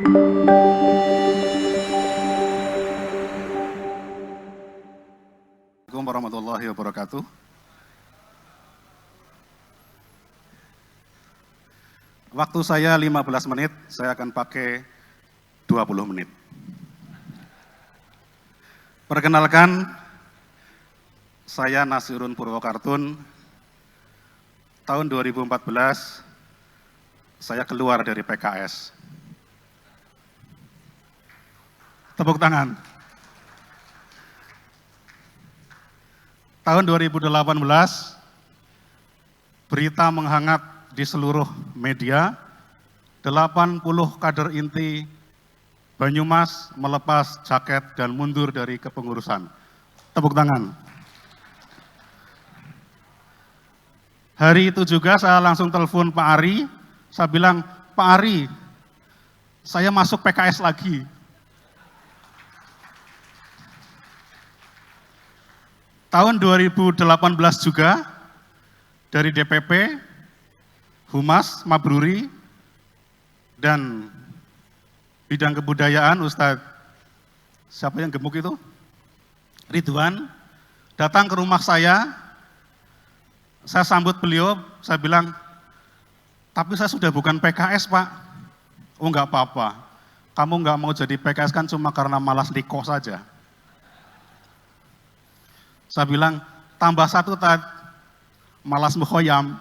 Assalamualaikum warahmatullahi wabarakatuh. Waktu saya 15 menit, saya akan pakai 20 menit. Perkenalkan, saya Nasirun Purwokartun. Tahun 2014, saya keluar dari PKS. Tepuk tangan. Tahun 2018, berita menghangat di seluruh media, 80 kader inti Banyumas melepas jaket dan mundur dari kepengurusan. Tepuk tangan. Hari itu juga saya langsung telepon Pak Ari, saya bilang, Pak Ari, saya masuk PKS lagi. Tahun 2018 juga, dari DPP, Humas, Mabruri, dan bidang kebudayaan, Ustadz, siapa yang gemuk itu? Ridwan, datang ke rumah saya sambut beliau, saya bilang, tapi saya sudah bukan PKS Pak. Oh enggak apa-apa, kamu enggak mau jadi PKS kan cuma karena malas liko saja. Saya bilang, tambah satu malas mukhoyam.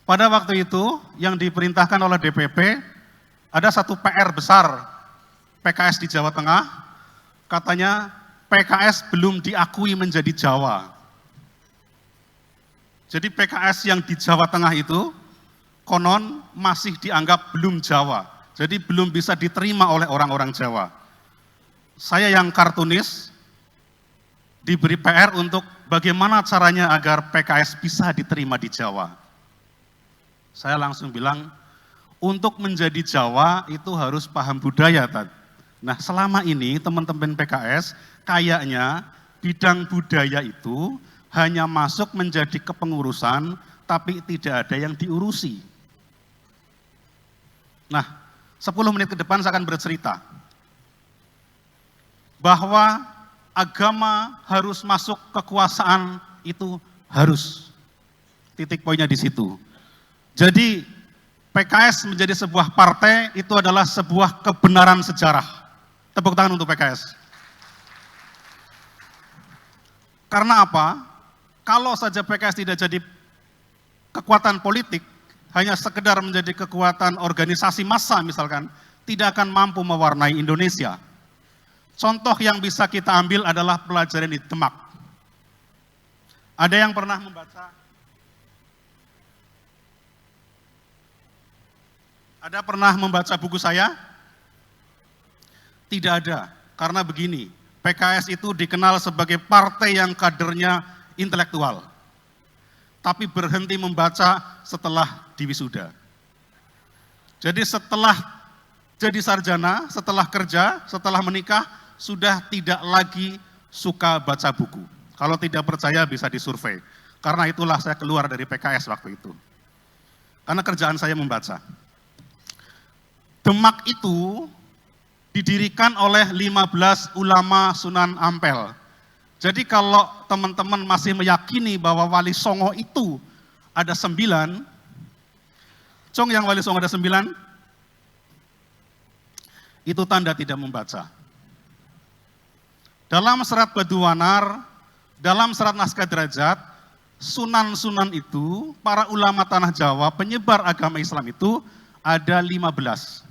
Pada waktu itu, yang diperintahkan oleh DPP, ada satu PR besar PKS di Jawa Tengah, katanya PKS belum diakui menjadi Jawa. Jadi PKS yang di Jawa Tengah itu, konon masih dianggap belum Jawa, jadi belum bisa diterima oleh orang-orang Jawa. Saya yang kartunis, diberi PR untuk bagaimana caranya agar PKS bisa diterima di Jawa. Saya langsung bilang, untuk menjadi Jawa itu harus paham budaya. Nah selama ini teman-teman PKS kayaknya bidang budaya itu hanya masuk menjadi kepengurusan, tapi tidak ada yang diurusi. Nah 10 menit ke depan saya akan bercerita bahwa agama harus masuk kekuasaan itu harus. Titik poinnya di situ. Jadi PKS menjadi sebuah partai itu adalah sebuah kebenaran sejarah. Tepuk tangan untuk PKS. Karena apa? Kalau saja PKS tidak jadi kekuatan politik, hanya sekedar menjadi kekuatan organisasi massa misalkan, tidak akan mampu mewarnai Indonesia. Contoh yang bisa kita ambil adalah pelajaran di Demak. Ada yang pernah membaca? Ada pernah membaca buku saya? Tidak ada, karena begini, PKS itu dikenal sebagai partai yang kadernya intelektual, tapi berhenti membaca setelah diwisuda. Jadi setelah jadi sarjana, setelah kerja, setelah menikah, sudah tidak lagi suka baca buku. Kalau tidak percaya bisa disurvei, karena itulah saya keluar dari PKS waktu itu. Karena kerjaan saya membaca. Demak itu didirikan oleh 15 ulama Sunan Ampel. Jadi kalau teman-teman masih meyakini bahwa Wali Songo itu ada 9, Cong yang Wali Songo ada 9, itu tanda tidak membaca. Dalam serat Baduwanar, dalam serat Naskah Derajat, sunan-sunan itu, para ulama tanah Jawa, penyebar agama Islam itu ada 15.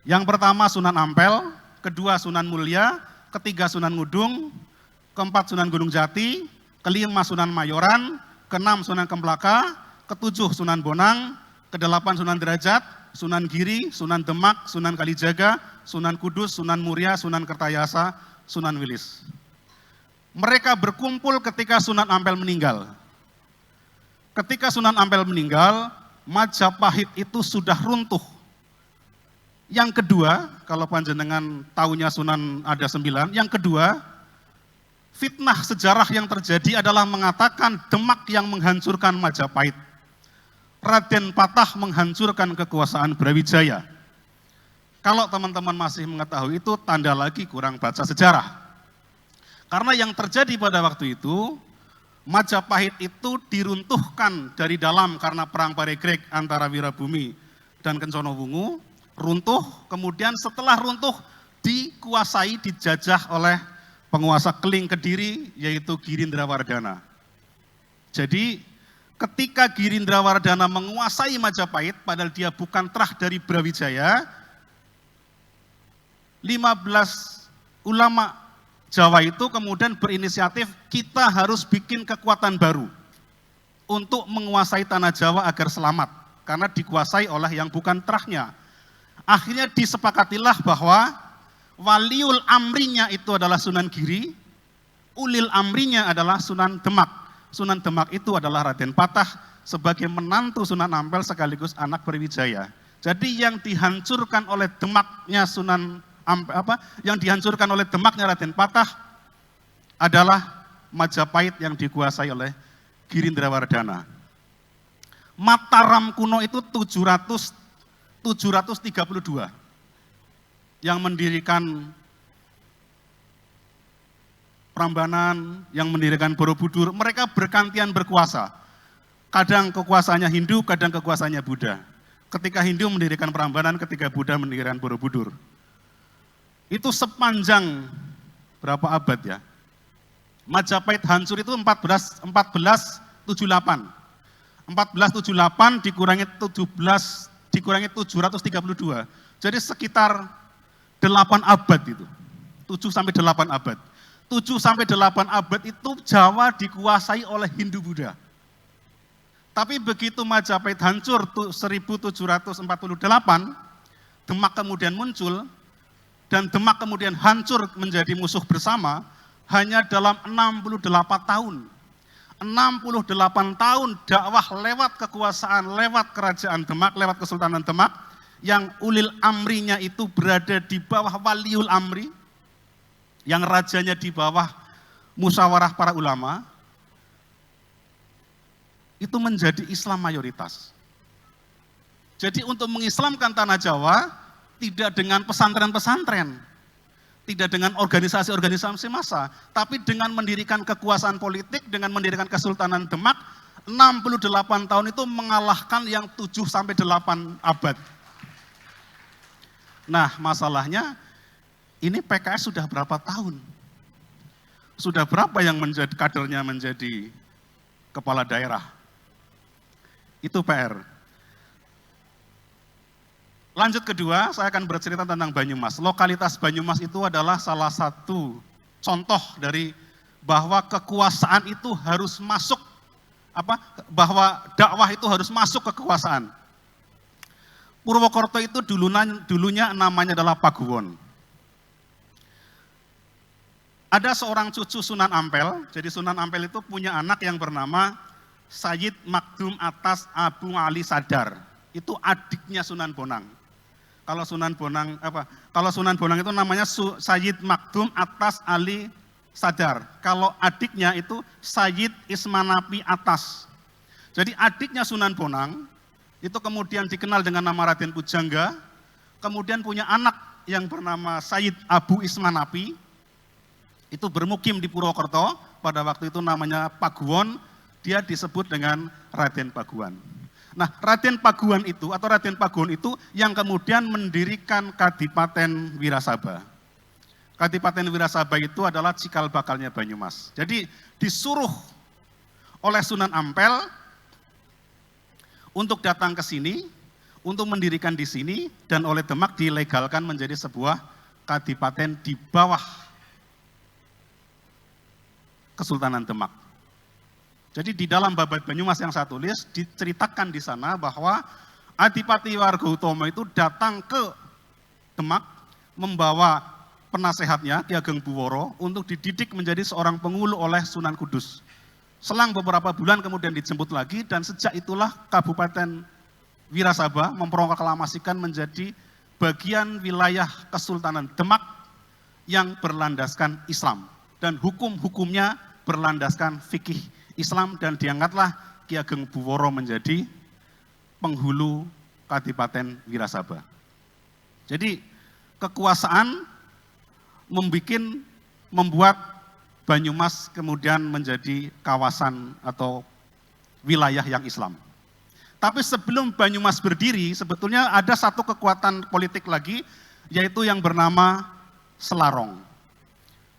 Yang pertama Sunan Ampel, kedua Sunan Mulia, ketiga Sunan Ngudung, keempat Sunan Gunung Jati, kelima Sunan Mayoran, keenam Sunan Kemplaka, ketujuh Sunan Bonang, kedelapan Sunan Derajat, Sunan Giri, Sunan Demak, Sunan Kalijaga, Sunan Kudus, Sunan Muria, Sunan Kertayasa, Sunan Wilis. Mereka berkumpul ketika Sunan Ampel meninggal. Ketika Sunan Ampel meninggal, Majapahit itu sudah runtuh. Yang kedua, kalau panjenengan taunya Sunan ada 9, yang kedua, fitnah sejarah yang terjadi adalah mengatakan Demak yang menghancurkan Majapahit. Raden Patah menghancurkan kekuasaan Brawijaya. Kalau teman-teman masih mengetahui itu, tanda lagi kurang baca sejarah. Karena yang terjadi pada waktu itu, Majapahit itu diruntuhkan dari dalam karena perang Paregreg antara Wirabumi dan Kencono-Wungu, runtuh, kemudian setelah runtuh dikuasai, dijajah oleh penguasa Keling Kediri, yaitu Girindrawardhana. Jadi ketika Girindrawardhana menguasai Majapahit, padahal dia bukan terah dari Brawijaya, 15 ulama Jawa itu kemudian berinisiatif, kita harus bikin kekuatan baru untuk menguasai tanah Jawa agar selamat, karena dikuasai oleh yang bukan terahnya. Akhirnya disepakatilah bahwa waliul amrinya itu adalah Sunan Giri, ulil amrinya adalah Sunan Demak. Sunan Demak itu adalah Raden Patah sebagai menantu Sunan Ampel sekaligus anak Brawijaya. Jadi yang dihancurkan oleh Demaknya yang dihancurkan oleh Demaknya Raden Patah adalah Majapahit yang dikuasai oleh Girindrawardhana. Mataram kuno itu 732 yang mendirikan Prambanan, yang mendirikan Borobudur, mereka bergantian berkuasa. Kadang kekuasaannya Hindu, kadang kekuasaannya Buddha. Ketika Hindu mendirikan Prambanan, ketika Buddha mendirikan Borobudur. Itu sepanjang berapa abad ya? Majapahit hancur itu 1478. 1478 dikurangi 732. Jadi sekitar 8 abad itu. 7 sampai 8 abad. 7 sampai 8 abad itu Jawa dikuasai oleh Hindu Buddha. Tapi begitu Majapahit hancur 1748, Demak kemudian muncul, dan Demak kemudian hancur menjadi musuh bersama hanya dalam 68 tahun. 68 tahun dakwah lewat kekuasaan, lewat kerajaan Demak, lewat Kesultanan Demak, yang ulil amrinya itu berada di bawah waliul amri, yang rajanya di bawah musyawarah para ulama, itu menjadi Islam mayoritas. Jadi untuk mengislamkan tanah Jawa, tidak dengan pesantren-pesantren, tidak dengan organisasi-organisasi massa, tapi dengan mendirikan kekuasaan politik, dengan mendirikan Kesultanan Demak, 68 tahun itu mengalahkan yang 7 sampai 8 abad. Nah, masalahnya ini PKS sudah berapa tahun? Sudah berapa yang menjadi kadernya menjadi kepala daerah? Itu PR. Lanjut kedua, saya akan bercerita tentang Banyumas. Lokalitas Banyumas itu adalah salah satu contoh dari bahwa kekuasaan itu harus masuk, bahwa dakwah itu harus masuk ke kekuasaan. Purwokerto itu dulunya namanya adalah Paguwon. Ada seorang cucu Sunan Ampel, jadi Sunan Ampel itu punya anak yang bernama Sayyid Makdum Atas Abu Ali Sadar. Itu adiknya Sunan Bonang. Kalau Sunan Bonang itu namanya Sayyid Makdum Atas Ali Sadar. Kalau adiknya itu Sayyid Ismanapi Atas. Jadi adiknya Sunan Bonang itu kemudian dikenal dengan nama Raden Pujangga, kemudian punya anak yang bernama Sayyid Abu Ismanapi, itu bermukim di Purwokerto, pada waktu itu namanya Paguwon, dia disebut dengan Raden Paguwan. Nah, Raden Paguwan itu atau Raden Paguwon itu yang kemudian mendirikan Kadipaten Wirasaba. Kadipaten Wirasaba itu adalah cikal bakalnya Banyumas. Jadi disuruh oleh Sunan Ampel untuk datang ke sini, untuk mendirikan di sini, dan oleh Demak dilegalkan menjadi sebuah kadipaten di bawah Kesultanan Demak. Jadi di dalam Babad Banyumas yang saya tulis, diceritakan di sana bahwa Adipati Warga-Utama itu datang ke Demak membawa penasehatnya Ki Ageng Buworo untuk dididik menjadi seorang pengulu oleh Sunan Kudus. Selang beberapa bulan kemudian dijemput lagi, dan sejak itulah Kabupaten Wirasaba memproklamasikan menjadi bagian wilayah Kesultanan Demak yang berlandaskan Islam. Dan hukum-hukumnya berlandaskan fikih Islam, dan diangkatlah Ki Ageng Buworo menjadi penghulu Kadipaten Wirasaba. Jadi kekuasaan membuat Banyumas kemudian menjadi kawasan atau wilayah yang Islam. Tapi sebelum Banyumas berdiri, sebetulnya ada satu kekuatan politik lagi, yaitu yang bernama Selarong.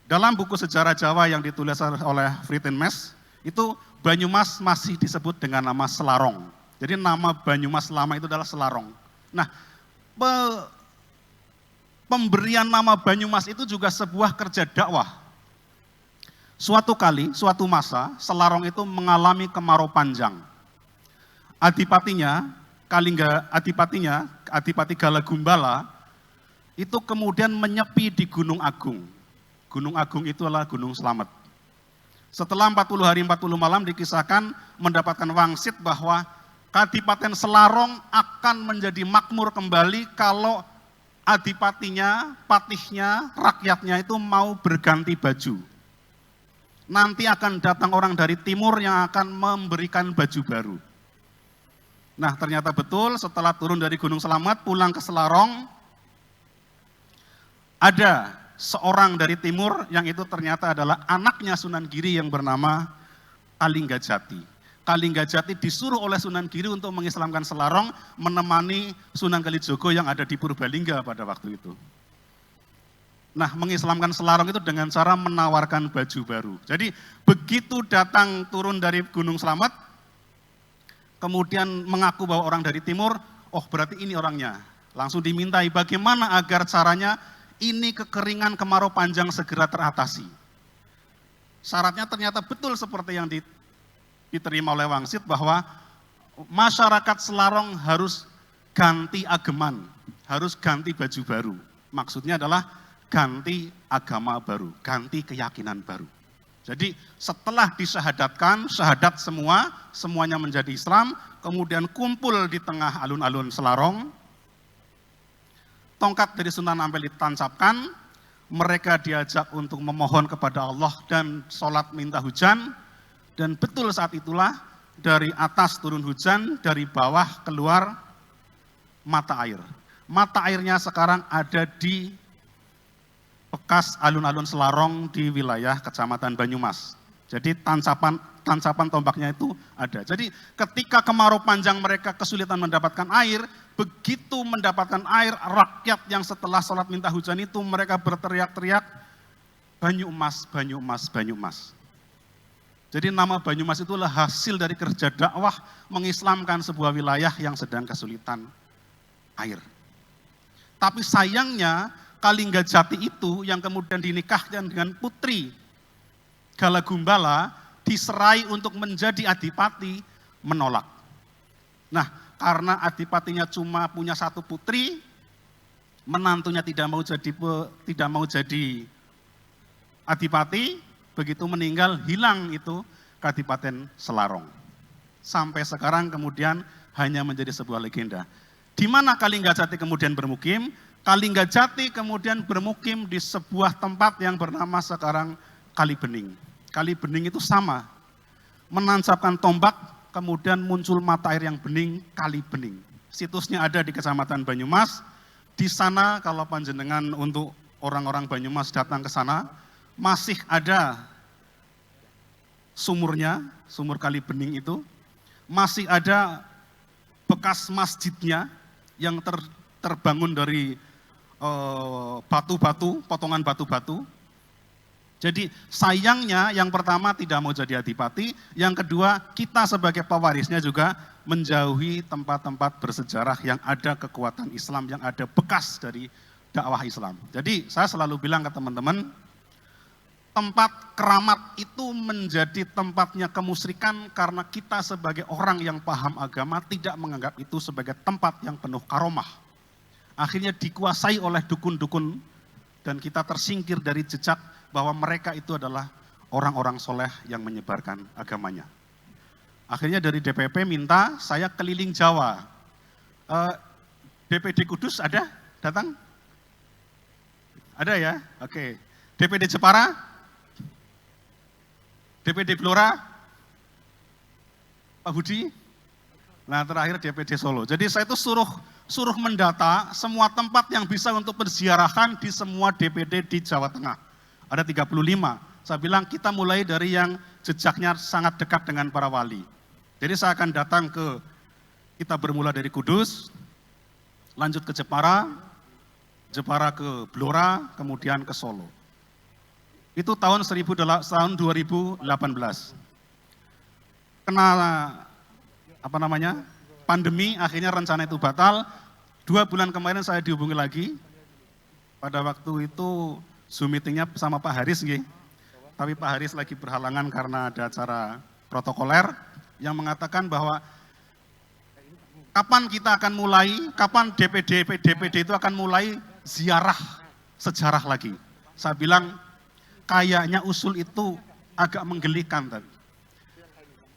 Dalam buku sejarah Jawa yang ditulis oleh Fritenmes, itu Banyumas masih disebut dengan nama Selarong. Jadi nama Banyumas lama itu adalah Selarong. Nah, pemberian nama Banyumas itu juga sebuah kerja dakwah. Suatu kali, suatu masa, Selarong itu mengalami kemarau panjang. Adipati Galagumbala, itu kemudian menyepi di Gunung Agung. Gunung Agung itu adalah Gunung Slamet. Setelah 40 hari 40 malam dikisahkan mendapatkan wangsit bahwa Kadipaten Selarong akan menjadi makmur kembali kalau adipatinya, patihnya, rakyatnya itu mau berganti baju. Nanti akan datang orang dari timur yang akan memberikan baju baru. Nah, ternyata betul setelah turun dari Gunung Slamet pulang ke Selarong, ada seorang dari timur yang itu ternyata adalah anaknya Sunan Giri yang bernama Kalinggajati. Kalinggajati disuruh oleh Sunan Giri untuk mengislamkan Selarong, menemani Sunan Kalijogo yang ada di Purbalingga pada waktu itu. Nah, mengislamkan Selarong itu dengan cara menawarkan baju baru. Jadi begitu datang turun dari Gunung Slamet, kemudian mengaku bahwa orang dari timur, oh berarti ini orangnya. Langsung dimintai bagaimana agar caranya ini kekeringan kemarau panjang segera teratasi. Syaratnya ternyata betul seperti yang diterima oleh wangsit bahwa masyarakat Selarong harus ganti ageman, harus ganti baju baru. Maksudnya adalah ganti agama baru, ganti keyakinan baru. Jadi setelah disyahadatkan, syahadat semuanya menjadi Islam, kemudian kumpul di tengah alun-alun Selarong, tongkat dari Sunan Ampel ditancapkan, mereka diajak untuk memohon kepada Allah dan sholat minta hujan, dan betul saat itulah dari atas turun hujan, dari bawah keluar mata air. Mata airnya sekarang ada di bekas alun-alun Selarong di wilayah Kecamatan Banyumas. Jadi tancapan tombaknya itu ada. Jadi ketika kemarau panjang mereka kesulitan mendapatkan air, begitu mendapatkan air, rakyat yang setelah sholat minta hujan itu mereka berteriak-teriak, Banyumas, Banyumas, Banyumas. Jadi nama Banyumas itulah hasil dari kerja dakwah mengislamkan sebuah wilayah yang sedang kesulitan air. Tapi sayangnya Kalinggajati itu yang kemudian dinikahkan dengan putri Galagumbala diserai untuk menjadi adipati, menolak. Nah, karena adipatinya cuma punya satu putri, menantunya tidak mau jadi adipati, begitu meninggal hilang itu Kadipaten Selarong. Sampai sekarang kemudian hanya menjadi sebuah legenda. Di mana Kalinggajati kemudian bermukim? Kalinggajati kemudian bermukim di sebuah tempat yang bernama sekarang Kalibening. Kalibening itu sama, menancapkan tombak, kemudian muncul mata air yang bening, Kalibening. Situsnya ada di Kecamatan Banyumas. Di sana kalau panjenengan untuk orang-orang Banyumas datang ke sana, masih ada sumurnya, sumur Kalibening itu, masih ada bekas masjidnya yang terbangun dari batu-batu, potongan batu-batu. Jadi sayangnya yang pertama tidak mau jadi adipati, yang kedua kita sebagai pewarisnya juga menjauhi tempat-tempat bersejarah yang ada kekuatan Islam, yang ada bekas dari dakwah Islam. Jadi saya selalu bilang ke teman-teman, tempat keramat itu menjadi tempatnya kemusyrikan karena kita sebagai orang yang paham agama tidak menganggap itu sebagai tempat yang penuh karomah. Akhirnya dikuasai oleh dukun-dukun dan kita tersingkir dari jejak bahwa mereka itu adalah orang-orang soleh yang menyebarkan agamanya. Akhirnya dari DPP minta saya keliling Jawa. DPD Kudus ada? Datang? Ada ya? Oke. DPD Jepara? DPD Blora? Pak Budi? Nah terakhir DPD Solo. Jadi saya itu suruh mendata semua tempat yang bisa untuk berziarahan di semua DPD di Jawa Tengah. Ada 35. Saya bilang kita mulai dari yang jejaknya sangat dekat dengan para wali. Jadi saya akan datang kita bermula dari Kudus, lanjut ke Jepara ke Blora, kemudian ke Solo. Itu tahun 2018. Kena pandemi, akhirnya rencana itu batal. 2 bulan kemarin saya dihubungi lagi. Pada waktu itu Zoom meetingnya sama Pak Haris, tapi Pak Haris lagi berhalangan karena ada acara protokoler yang mengatakan bahwa kapan kita akan mulai, kapan DPD itu akan mulai ziarah sejarah lagi. Saya bilang kayaknya usul itu agak menggelikan tadi.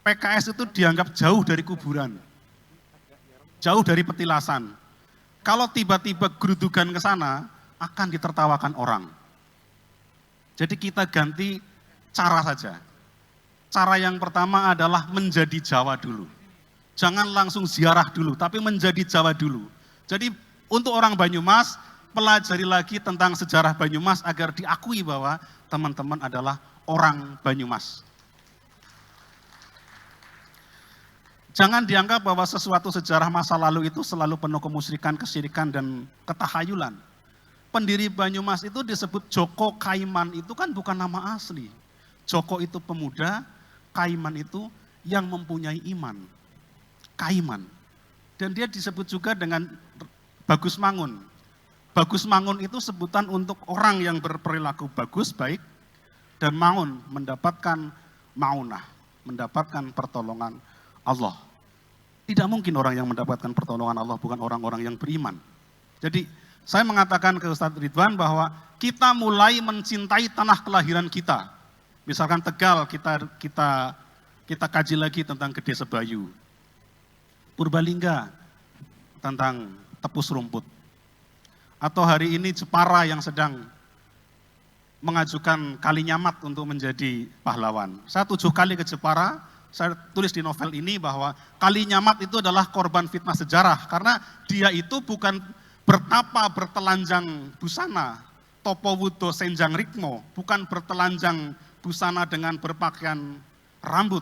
PKS itu dianggap jauh dari kuburan, jauh dari petilasan. Kalau tiba-tiba gerudukan ke sana, akan ditertawakan orang. Jadi kita ganti cara saja. Cara yang pertama adalah menjadi Jawa dulu. Jangan langsung ziarah dulu, tapi menjadi Jawa dulu. Jadi untuk orang Banyumas, pelajari lagi tentang sejarah Banyumas agar diakui bahwa teman-teman adalah orang Banyumas. Jangan dianggap bahwa sesuatu sejarah masa lalu itu selalu penuh kemusyrikan, kesyirikan, dan ketahayulan. Pendiri Banyumas itu disebut Joko Kaiman, itu kan bukan nama asli. Joko itu pemuda, Kaiman itu yang mempunyai iman. Kaiman. Dan dia disebut juga dengan Bagus Mangun. Bagus Mangun itu sebutan untuk orang yang berperilaku bagus, baik, dan Mangun mendapatkan maunah, mendapatkan pertolongan Allah. Tidak mungkin orang yang mendapatkan pertolongan Allah bukan orang-orang yang beriman. Jadi saya mengatakan ke Ustadz Ridwan bahwa kita mulai mencintai tanah kelahiran kita. Misalkan Tegal, kita kaji lagi tentang Gede Sebayu. Purbalingga tentang Tepus Rumput. Atau hari ini Jepara yang sedang mengajukan Kalinyamat untuk menjadi pahlawan. Saya 7 kali ke Jepara, saya tulis di novel ini bahwa Kalinyamat itu adalah korban fitnah sejarah. Karena dia itu bukan bertapa bertelanjang busana, topo wudo senjang rikmo, bukan bertelanjang busana dengan berpakaian rambut,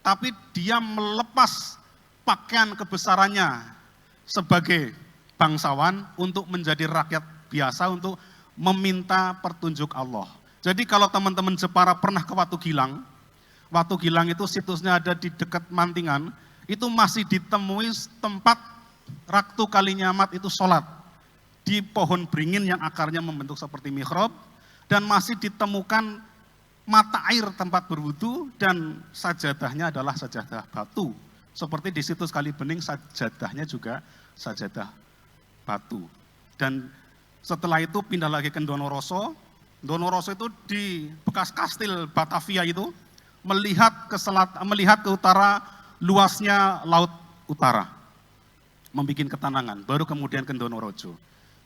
tapi dia melepas pakaian kebesarannya sebagai bangsawan untuk menjadi rakyat biasa, untuk meminta petunjuk Allah. Jadi kalau teman-teman Jepara pernah ke Watu Gilang itu situsnya ada di dekat Mantingan, itu masih ditemui tempat Ratu Kalinyamat itu sholat di pohon beringin yang akarnya membentuk seperti mihrab, dan masih ditemukan mata air tempat berwudu, dan sajadahnya adalah sajadah batu. Seperti di situs Kalibening sajadahnya juga sajadah batu. Dan setelah itu pindah lagi ke Donoroso. Donoroso itu di bekas kastil Batavia itu, melihat ke utara luasnya laut utara, membuat ketenangan, baru kemudian ke Donorojo.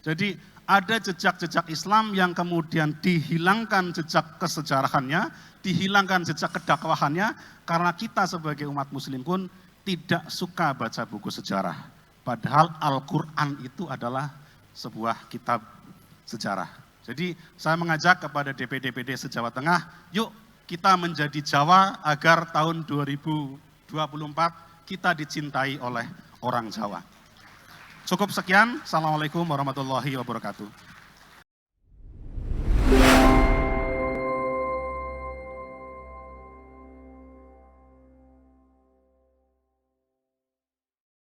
Jadi ada jejak-jejak Islam yang kemudian dihilangkan jejak kesejarahannya, dihilangkan jejak kedakwahannya, karena kita sebagai umat muslim pun tidak suka baca buku sejarah. Padahal Al-Quran itu adalah sebuah kitab sejarah. Jadi saya mengajak kepada DPD-DPD se-Jawa Tengah, yuk kita menjadi Jawa agar tahun 2024 kita dicintai oleh orang Jawa. Cukup sekian. Assalamualaikum warahmatullahi wabarakatuh.